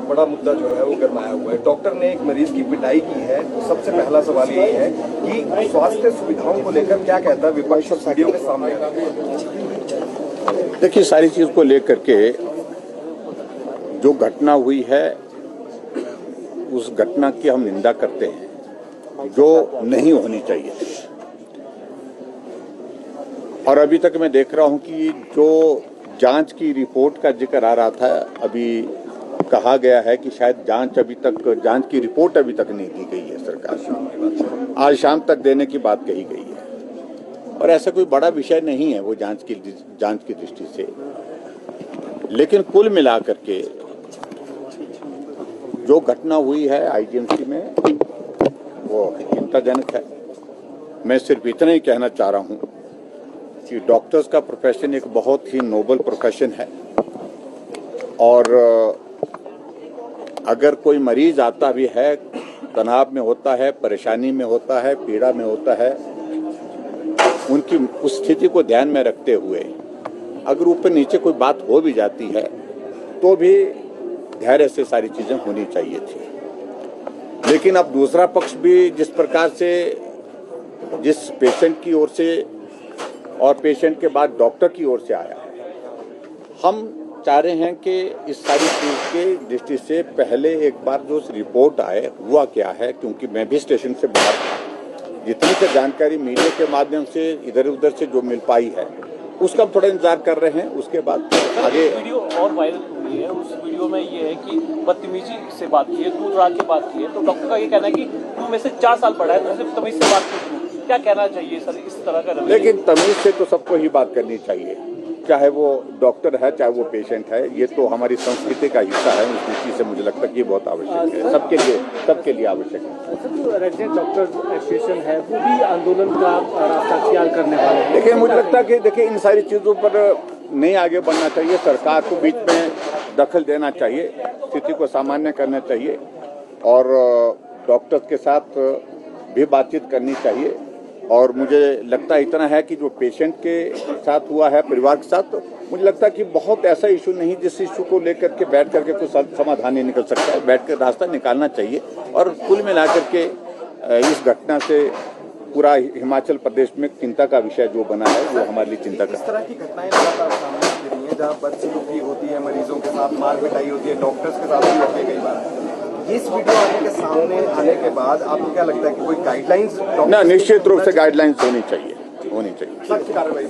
बड़ा मुद्दा जो है वो गरमाया हुआ है। डॉक्टर ने एक मरीज की पिटाई की है। सबसे पहला सवाल ये है कि स्वास्थ्य सुविधाओं को लेकर क्या कहता है विपक्ष वीडियो के सामने? देखिए, सारी चीज को लेकर के जो घटना हुई है उस घटना की हम निंदा करते हैं, जो नहीं होनी चाहिए थी। और अभी तक मैं देख रहा हूं कि जो जांच की रिपोर्ट का जिक्र आ रहा था, अभी कहा गया है कि शायद जांच की रिपोर्ट अभी तक नहीं दी गई है सरकार से। आज शाम तक देने की बात कही गई है और ऐसा कोई बड़ा विषय नहीं है वो जांच की दृष्टि से। लेकिन कुल मिलाकर के जो घटना हुई है आईजीएमसी में वो चिंताजनक है। मैं सिर्फ इतना ही कहना चाह रहा हूं कि डॉक्टर्स का प्रोफेशन एक बहुत ही नोबल प्रोफेशन है और अगर कोई मरीज आता भी है, तनाव में होता है, परेशानी में होता है, पीड़ा में होता है, उनकी उस स्थिति को ध्यान में रखते हुए अगर ऊपर नीचे कोई बात हो भी जाती है तो भी धैर्य से सारी चीजें होनी चाहिए थी। लेकिन अब दूसरा पक्ष भी जिस प्रकार से जिस पेशेंट की ओर से और पेशेंट के बाद डॉक्टर की ओर से आया, हम चाह रहे हैं कि इस सारी चीज के दृष्टि से पहले एक बार जो रिपोर्ट आए हुआ क्या है, क्योंकि मैं भी स्टेशन से बाहर था, जितनी से जानकारी मीडिया के माध्यम से इधर उधर से जो मिल पाई है उसका थोड़ा इंतजार कर रहे हैं। उसके बाद आगे वीडियो और वायरल हुई है। उस वीडियो में ये है कि बदतमीजी से बात की है, दूर रात की बात की है। तो डॉक्टर का ये कहना है कि तू में से 4 साल पढ़ा है, तो सिर्फ तमीज से बात की। क्या कहना चाहिए सर इस तरह का? लेकिन तमीज से तो सबको ही बात करनी चाहिए, चाहे वो डॉक्टर है चाहे वो पेशेंट है। ये तो हमारी संस्कृति का हिस्सा है। उस दृष्टि से मुझे लगता है कि ये बहुत आवश्यक है, सबके लिए आवश्यक है। सर, रेजिडेंट डॉक्टर एसोसिएशन है वो भी आंदोलन का रास्ता अख्तियार करने वाले हैं। देखिए, मुझे लगता है कि इन सारी चीजों पर नहीं आगे बढ़ना चाहिए। सरकार को बीच में दखल देना चाहिए, स्थिति को सामान्य करना चाहिए और डॉक्टर्स के साथ भी बातचीत करनी चाहिए। और मुझे लगता है इतना है कि जो पेशेंट के साथ हुआ है, परिवार के साथ, मुझे लगता है कि बहुत ऐसा इशू नहीं जिस इशू को लेकर के बैठ करके कुछ समाधान नहीं निकल सकता है। बैठ कर रास्ता निकालना चाहिए। और कुल मिलाकर के इस घटना से पूरा हिमाचल प्रदेश में चिंता का विषय जो बना है वो हमारे लिए चिंता का। इस तरह की घटनाएं लगातार सामने आती रही हैं, जहाँ बदसलूकी होती है, मरीजों के साथ मार पिटाई होती है, डॉक्टर्स के साथ भी होती है कई बार। इस वीडियो आने के सामने आने के बाद आपको क्या लगता है कि कोई गाइडलाइंस? ना, निश्चित रूप से गाइडलाइंस होनी चाहिए। सख्त कार्रवाई।